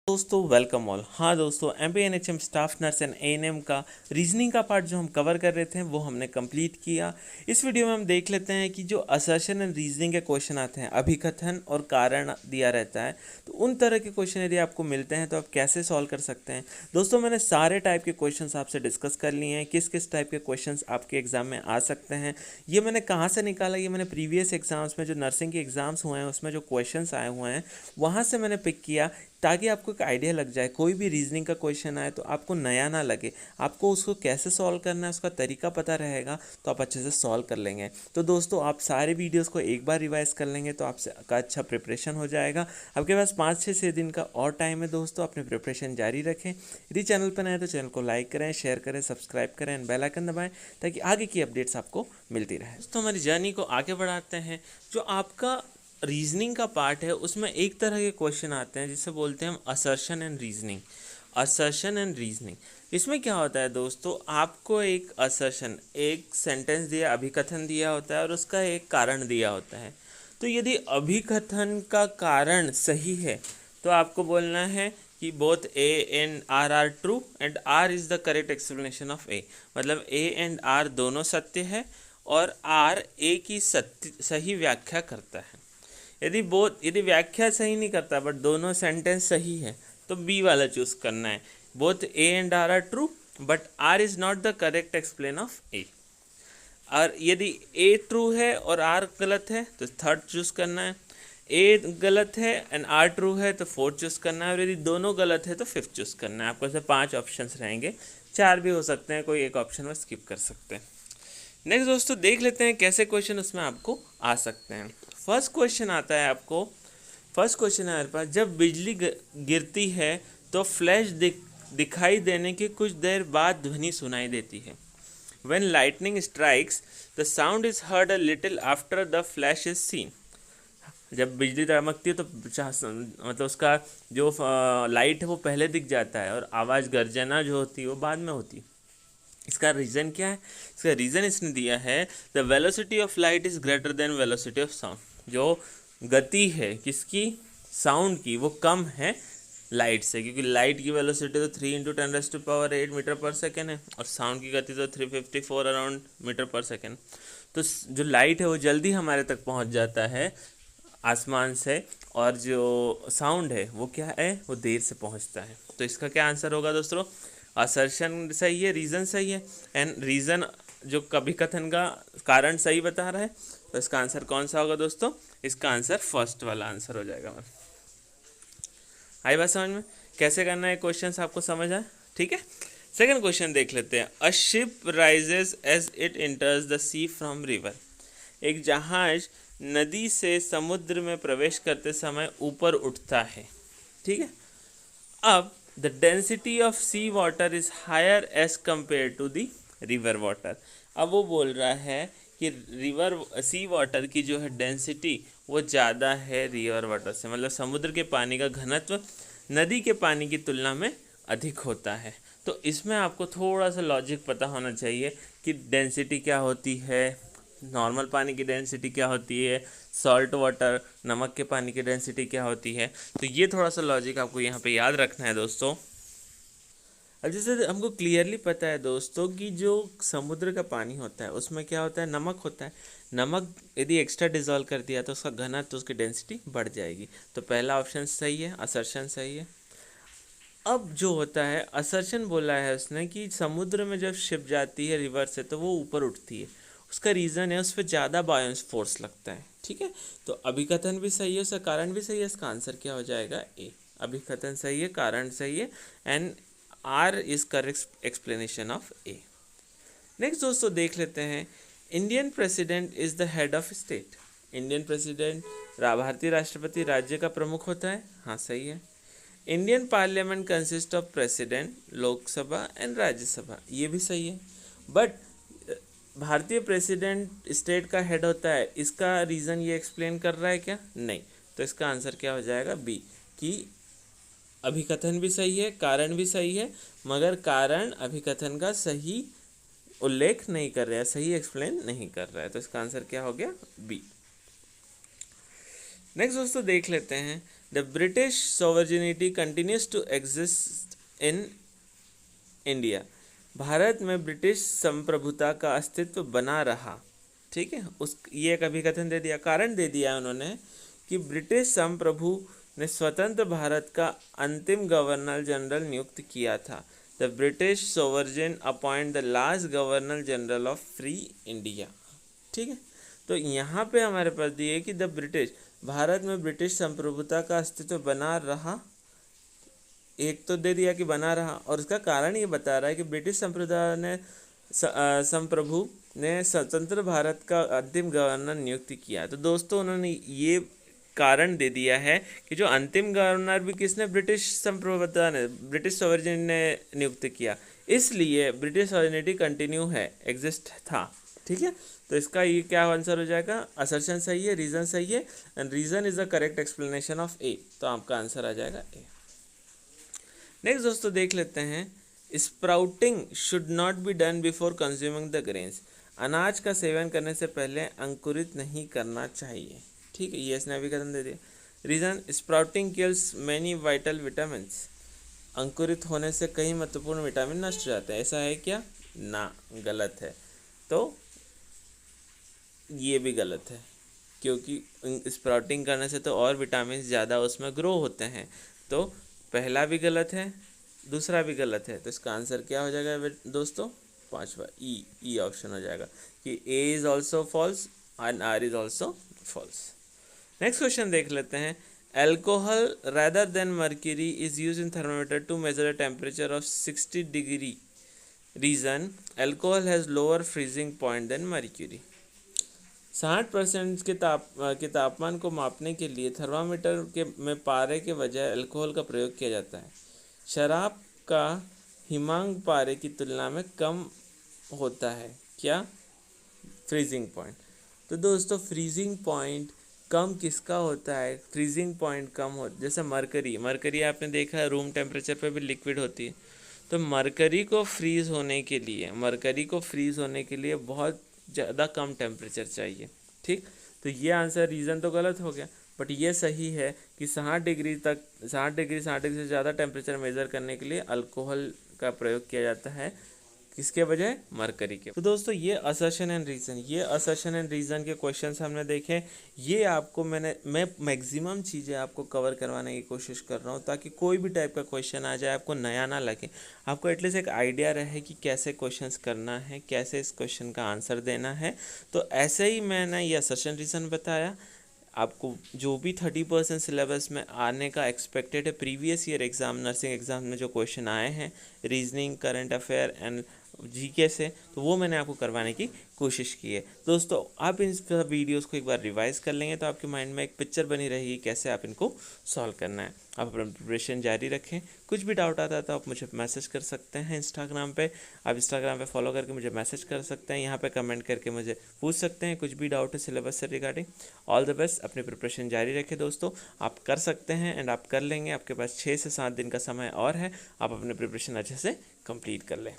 दोस्तों welcome all. हाँ दोस्तों, MPNHM staff nurse and ANM का रीजनिंग का पार्ट जो हम कवर कर रहे थे वो हमने कंप्लीट किया। इस वीडियो में हम देख लेते हैं कि जो असर्शन एंड रीजनिंग के क्वेश्चन आते हैं, अभिकथन और कारण दिया रहता है, तो उन तरह के क्वेश्चन यदि आपको मिलते हैं तो आप कैसे सॉल्व कर सकते हैं। दोस्तों मैंने सारे टाइप के क्वेश्चन आपसे डिस्कस कर लिए हैं, किस किस टाइप के क्वेश्चन आपके एग्जाम में आ सकते हैं। ये मैंने कहाँ से निकाला, ये मैंने प्रीवियस एग्जाम्स में जो नर्सिंग के एग्जाम्स हुए हैं उसमें जो क्वेश्चन आए हुए हैं वहाँ से मैंने पिक किया, ताकि आपको एक आइडिया लग जाए। कोई भी रीजनिंग का क्वेश्चन आए तो आपको नया ना लगे, आपको उसको कैसे सॉल्व करना है उसका तरीका पता रहेगा तो आप अच्छे से सॉल्व कर लेंगे। तो दोस्तों आप सारे वीडियोस को एक बार रिवाइज कर लेंगे तो आपसे का अच्छा प्रिपरेशन हो जाएगा। आपके पास 5 से 6 दिन का और टाइम है दोस्तों, अपने प्रिपरेशन जारी रखें। यदि चैनल पर नए तो चैनल को लाइक करें, शेयर करें, सब्सक्राइब करें एंड बेल आइकन दबाएं ताकि आगे की अपडेट्स आपको मिलती रहे। दोस्तों हमारी जर्नी को आगे बढ़ाते हैं। जो आपका रीजनिंग का पार्ट है उसमें एक तरह के क्वेश्चन आते हैं जिसे बोलते हैं हम assertion and reasoning. Assertion and reasoning इसमें क्या होता है दोस्तों, आपको एक असर्शन, एक सेंटेंस दिया, अभिकथन दिया होता है और उसका एक कारण दिया होता है। तो यदि अभिकथन का कारण सही है तो आपको बोलना है कि both A and R are true and R is the correct explanation of A। मतलब A एंड R दोनों सत्य है और R A की सही व्याख्या करता है। यदि व्याख्या सही नहीं करता बट दोनों सेंटेंस सही है तो बी वाला चूज करना है। Both A and R are true but R is not the correct explain of A. और यदि ए ट्रू है और आर गलत है तो थर्ड चूज करना है। ए गलत है एंड आर ट्रू है तो फोर्थ चूज करना है। और यदि दोनों गलत है तो फिफ्थ चूज करना है। आपको ऐसे 5 ऑप्शंस रहेंगे, 4 भी हो सकते हैं, कोई एक ऑप्शन में स्किप कर सकते हैं। नेक्स्ट दोस्तों देख लेते हैं कैसे क्वेश्चन उसमें आपको आ सकते हैं। फर्स्ट क्वेश्चन आता है आपको, फर्स्ट क्वेश्चन है हमारे पास, जब बिजली गिरती है तो फ्लैश दिखाई देने के कुछ देर बाद ध्वनि सुनाई देती है। When lightning strikes, the sound is heard a little after the flash is seen. जब बिजली चमकती है तो मतलब उसका जो लाइट है वो पहले दिख जाता है और आवाज़ गर्जना जो होती है वो बाद में होती है। इसका रीज़न क्या है? इसका रीज़न इसने दिया है the velocity of light is greater than velocity of sound. जो गति है किसकी, साउंड की, वो कम है लाइट से, क्योंकि लाइट की वेलोसिटी तो 3 × 10⁸ मीटर पर सेकेंड है और साउंड की गति तो 354 अराउंड मीटर पर सेकेंड। तो जो लाइट है वो जल्दी हमारे तक पहुंच जाता है आसमान से, और जो साउंड है वो क्या है, वो देर से पहुंचता है। तो इसका क्या आंसर होगा दोस्तों? असर्शन सही है, रीज़न सही है एंड रीज़न जो कभी कथन का कारण सही बता रहा है। तो इसका आंसर कौन सा होगा दोस्तों? इसका आंसर फर्स्ट वाला आंसर हो जाएगा। आई बात समझ में? कैसे करना है क्वेश्चन आपको समझ आए? ठीक है। सेकंड क्वेश्चन देख लेते हैं। A ship rises as it enters the sea from river. एक जहाज नदी से समुद्र में प्रवेश करते समय ऊपर उठता है। ठीक है। अब the density of sea water is higher as compare to the river water. अब वो बोल रहा है कि रिवर सी वाटर की जो है डेंसिटी वो ज़्यादा है रिवर वाटर से, मतलब समुद्र के पानी का घनत्व नदी के पानी की तुलना में अधिक होता है। तो इसमें आपको थोड़ा सा लॉजिक पता होना चाहिए कि डेंसिटी क्या होती है, नॉर्मल पानी की डेंसिटी क्या होती है, सॉल्ट वाटर नमक के पानी की डेंसिटी क्या होती है। तो ये थोड़ा सा लॉजिक आपको यहाँ पे याद रखना है दोस्तों। अब जैसे हमको क्लियरली पता है दोस्तों कि जो समुद्र का पानी होता है उसमें क्या होता है, नमक होता है। नमक यदि एक्स्ट्रा डिजॉल्व कर दिया तो उसका घनत्व, तो उसकी डेंसिटी बढ़ जाएगी। तो पहला ऑप्शन सही है, असर्शन सही है। अब जो होता है, असर्शन बोला है उसने कि समुद्र में जब शिप जाती है रिवर से तो वो ऊपर उठती है। उसका रीज़न है उस पर ज़्यादा बायोंस फोर्स लगता है। ठीक है। तो अभिकथन भी सही है, उसका कारण भी सही है। इसका आंसर क्या हो जाएगा? ए। अभिकथन सही है, कारण सही है and R is correct explanation of A. Next दोस्तों देख लेते हैं। Indian president is the head of state. Indian president भारतीय राष्ट्रपति राज्य का प्रमुख होता है। हाँ सही है। Indian parliament consist of president, Lok Sabha and Rajya Sabha, ये भी सही है। बट भारतीय प्रेसिडेंट स्टेट का हेड होता है, इसका रीज़न ये एक्सप्लेन कर रहा है क्या? नहीं। तो इसका आंसर क्या हो जाएगा? बी, कि अभिकथन भी सही है, कारण भी सही है, मगर कारण अभिकथन का सही उल्लेख नहीं कर रहा है, सही एक्सप्लेन नहीं कर रहा है। तो इसका आंसर क्या हो गया? बी। नेक्स्ट दोस्तों देख लेते हैं, the British sovereignty continues to exist in India. Bharat में ब्रिटिश संप्रभुता का अस्तित्व बना रहा। ठीक है, उस ये एक अभिकथन दे दिया, कारण दे दिया उन्होंने कि ब्रिटिश संप्रभु ने स्वतंत्र भारत का अंतिम गवर्नर जनरल नियुक्त किया था। The British sovereign appoint the last governor general of free India. ठीक है, तो यहाँ पे हमारे पास दिए कि द ब्रिटिश, भारत में ब्रिटिश संप्रभुता का अस्तित्व बना रहा, एक तो दे दिया कि बना रहा, और उसका कारण ये बता रहा है कि ब्रिटिश संप्रभु ने स्वतंत्र भारत का अंतिम गवर्नर नियुक्त किया। तो दोस्तों उन्होंने ये कारण दे दिया है कि जो अंतिम गवर्नर भी किसने, ब्रिटिश संप्रभुता ने, ब्रिटिश सॉवरेन ने नियुक्त किया, इसलिए ब्रिटिश सॉवरेनिटी कंटिन्यू है, एग्जिस्ट था। ठीक है, तो इसका ये क्या आंसर हो जाएगा, असर्शन सही है, रीजन सही है, and reason is the correct explanation of A, तो आपका आंसर आ जाएगा ए। नेक्स्ट दोस्तों देख लेते हैं, sprouting should not be done before consuming the grains. अनाज का सेवन करने से पहले अंकुरित नहीं करना चाहिए। ठीक है, ये इसने अभिकथन दे दिया। Reason, sprouting kills many vital vitamin. अंकुरित होने से कई महत्वपूर्ण विटामिन नष्ट हो जाते हैं। ऐसा है क्या? ना, गलत है। तो ये भी गलत है, क्योंकि स्प्राउटिंग करने से तो और विटामिन ज़्यादा उसमें ग्रो होते हैं। तो पहला भी गलत है, दूसरा भी गलत है, तो इसका आंसर क्या हो जाएगा दोस्तों? पांचवा, ई ऑप्शन हो जाएगा कि A is also false and R is also false. Next question देख लेते हैं, alcohol rather than mercury is used in thermometer to measure a temperature of 60 degree. Reason, alcohol has lower freezing point than mercury. 60% के तापमान को मापने के लिए thermometer के में पारे के बजाय अल्कोहल का प्रयोग किया जाता है। शराब का हिमांक पारे की तुलना में कम होता है। क्या? Freezing point. तो दोस्तों फ्रीजिंग पॉइंट कम किसका होता है? फ्रीजिंग पॉइंट कम हो, जैसे मरकरी आपने देखा है रूम टेम्परेचर पे भी लिक्विड होती है। तो मरकरी को फ्रीज होने के लिए बहुत ज़्यादा कम टेम्परेचर चाहिए। ठीक, तो ये आंसर, रीज़न तो गलत हो गया, बट ये सही है कि 60 डिग्री से ज़्यादा टेम्परेचर मेज़र करने के लिए अल्कोहल का प्रयोग किया जाता है, किसके बजाय? मरकरी के। तो दोस्तों ये असर्शन एंड रीज़न के क्वेश्चंस हमने देखे। ये आपको मैं मैक्सिमम चीज़ें आपको कवर करवाने की कोशिश कर रहा हूँ, ताकि कोई भी टाइप का क्वेश्चन आ जाए आपको नया ना लगे, आपको एटलीस्ट एक आइडिया रहे कि कैसे क्वेश्चंस करना है, कैसे इस क्वेश्चन का आंसर देना है। तो ऐसे ही मैंने ये असर्शन रीज़न बताया। आपको जो भी 30% सिलेबस में आने का एक्सपेक्टेड है previous year exam, nursing exam में जो क्वेश्चन आए हैं reasoning, current affair and GK से, तो वो मैंने आपको करवाने की कोशिश की है। दोस्तों आप इन वीडियोस को एक बार रिवाइज कर लेंगे तो आपके माइंड में एक पिक्चर बनी रहेगी कैसे आप इनको सॉल्व करना है। आप अपना प्रिपरेशन जारी रखें। कुछ भी डाउट आता है तो आप मुझे मैसेज कर सकते हैं इंस्टाग्राम पे। आप इंस्टाग्राम पे फॉलो करके मुझे मैसेज कर सकते हैं, यहाँ पे कमेंट करके मुझे पूछ सकते हैं कुछ भी डाउट है सिलेबस से रिगार्डिंग। ऑल द बेस्ट, अपनी प्रिपरेशन जारी रखें दोस्तों, आप कर सकते हैं एंड आप कर लेंगे। आपके पास 6 से 7 दिन का समय और है, आप अपनी प्रिपरेशन अच्छे से कंप्लीट कर लें।